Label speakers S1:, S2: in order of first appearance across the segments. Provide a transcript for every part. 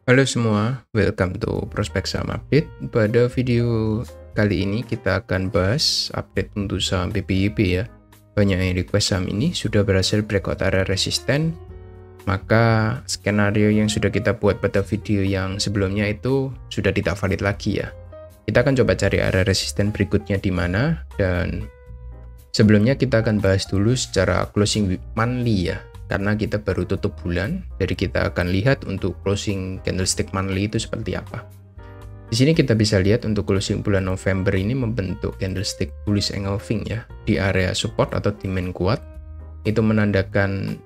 S1: Halo semua, welcome to Prospek Saham Update. Pada video kali ini kita akan bahas update untuk saham BPYP ya. Banyak yang request saham ini sudah berhasil breakout area resisten, maka skenario yang sudah kita buat pada video yang sebelumnya itu sudah tidak valid lagi ya. Kita akan coba cari area resisten berikutnya di mana, dan sebelumnya kita akan bahas dulu secara closing monthly ya. Karena kita baru tutup bulan, jadi kita akan lihat untuk closing candlestick monthly itu seperti apa. Di sini kita bisa lihat untuk closing bulan November ini membentuk candlestick bullish engulfing ya di area support atau demand kuat. Itu menandakan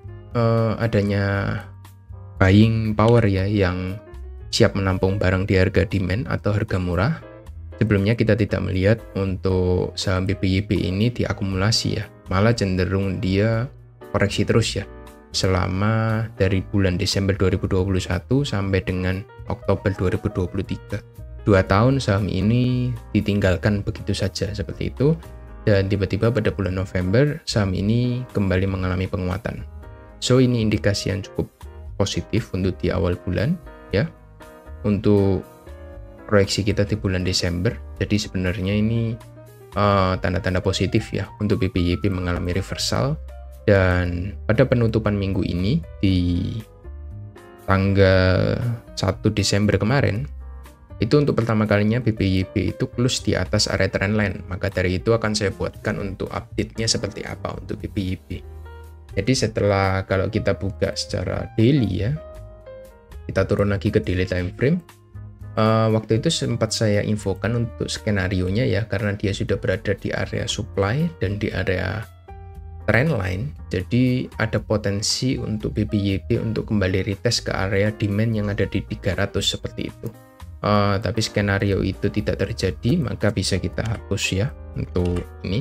S1: adanya buying power ya yang siap menampung barang di harga demand atau harga murah. Sebelumnya kita tidak melihat untuk saham BPYP ini diakumulasi ya, malah cenderung dia koreksi terus ya. Selama dari bulan Desember 2021 sampai dengan Oktober 2023. 2 tahun saham ini ditinggalkan begitu saja seperti itu, dan tiba-tiba pada bulan November saham ini kembali mengalami penguatan. So ini indikasi yang cukup positif untuk di awal bulan ya, untuk proyeksi kita di bulan Desember. Jadi sebenarnya ini tanda-tanda positif ya untuk BPYP mengalami reversal. Dan pada penutupan minggu ini di tanggal 1 Desember kemarin, itu untuk pertama kalinya BPYP itu close di atas area trendline. Maka dari itu akan saya buatkan untuk update-nya seperti apa untuk BPYP. Jadi setelah kalau kita buka secara daily ya, kita turun lagi ke daily time frame. Waktu itu sempat saya infokan untuk skenario-nya ya, karena dia sudah berada di area supply dan di area trendline, jadi ada potensi untuk BPYP untuk kembali retest ke area demand yang ada di 300 seperti itu. Tapi skenario itu tidak terjadi, maka bisa kita hapus ya. Untuk ini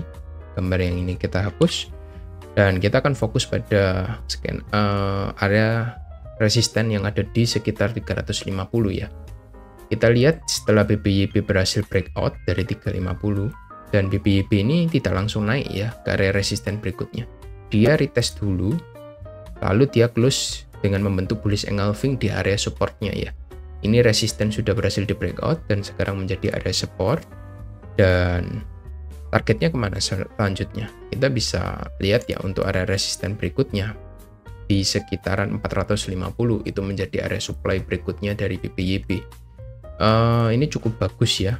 S1: gambar yang ini kita hapus, dan kita akan fokus pada area resisten yang ada di sekitar 350 ya. Kita lihat setelah BPYP berhasil breakout dari 350, dan BPYP ini tidak langsung naik ya ke area resisten berikutnya. Dia retest dulu, lalu dia close dengan membentuk bullish engulfing di area supportnya ya. Ini resisten sudah berhasil di breakout dan sekarang menjadi area support. Dan targetnya kemana selanjutnya? Kita bisa lihat ya untuk area resisten berikutnya di sekitaran 450, itu menjadi area supply berikutnya dari BPYP. Ini cukup bagus ya.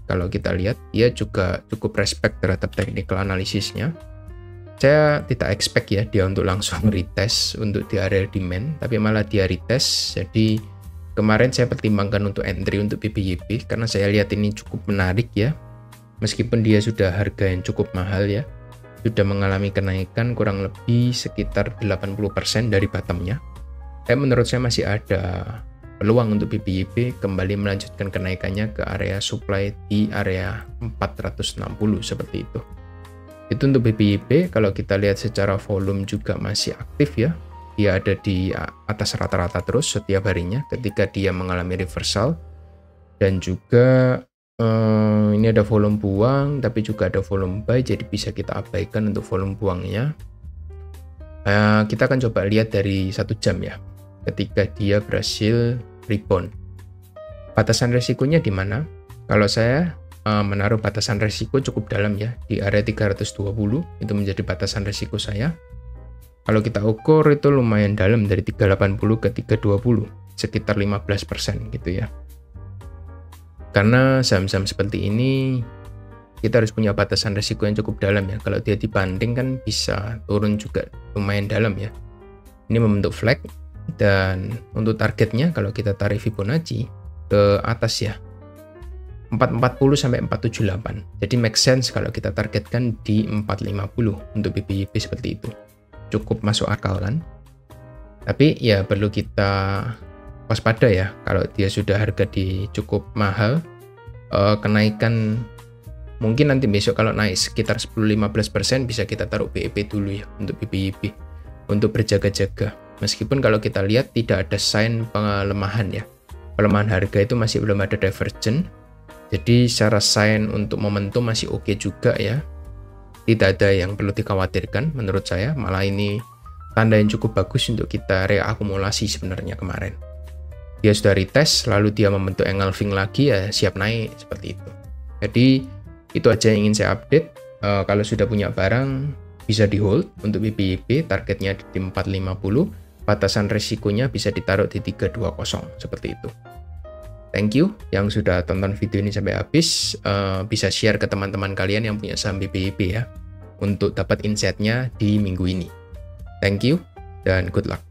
S1: Kalau kita lihat, dia juga cukup respect terhadap technical analisisnya. Saya tidak expect ya dia untuk langsung retest untuk di area demand, tapi malah dia retest. Jadi kemarin saya pertimbangkan untuk entry untuk BPYP karena saya lihat ini cukup menarik ya. Meskipun dia sudah harga yang cukup mahal ya, sudah mengalami kenaikan kurang lebih sekitar 80% dari bottomnya. Menurut saya masih ada peluang untuk BPYP kembali melanjutkan kenaikannya ke area supply di area 460 seperti itu. Itu untuk BPYP. Kalau kita lihat secara volume juga masih aktif ya. Dia ada di atas rata-rata terus setiap harinya ketika dia mengalami reversal. Dan juga ini ada volume buang, tapi juga ada volume buy, jadi bisa kita abaikan untuk volume buangnya. Kita akan coba lihat dari 1 jam ya, ketika dia berhasil rebound. Batasan resikonya di mana? Kalau saya menaruh batasan resiko cukup dalam ya, di area 320 itu menjadi batasan resiko saya. Kalau kita ukur itu lumayan dalam, dari 380 ke 320, sekitar 15% gitu ya. Karena saham-saham seperti ini kita harus punya batasan resiko yang cukup dalam ya. Kalau dia dibanding kan bisa turun juga lumayan dalam ya. Ini membentuk flag. Dan untuk targetnya kalau kita tarik Fibonacci ke atas ya, 440 sampai 478. Jadi make sense kalau kita targetkan di 450 untuk BPYP seperti itu. Cukup masuk akal kan? Tapi ya perlu kita waspada ya, kalau dia sudah harga di cukup mahal, kenaikan mungkin nanti besok kalau naik sekitar 10-15% bisa kita taruh BEP dulu ya untuk BPYP untuk berjaga-jaga. Meskipun kalau kita lihat tidak ada sign pelemahan ya, pelemahan harga itu masih belum ada divergent. Jadi secara sign untuk momentum masih oke juga ya, tidak ada yang perlu dikhawatirkan menurut saya. Malah ini tanda yang cukup bagus untuk kita reakumulasi sebenarnya kemarin. dia sudah retest, lalu dia membentuk engulfing lagi, ya siap naik, seperti itu. Jadi, itu aja yang ingin saya update. Kalau sudah punya barang, bisa di hold untuk BPYP, targetnya di 450, batasan resikonya bisa ditaruh di 320, seperti itu. Thank you yang sudah tonton video ini sampai habis. Bisa share ke teman-teman kalian yang punya saham BPYP ya, untuk dapat insight-nya di minggu ini. Thank you, dan good luck.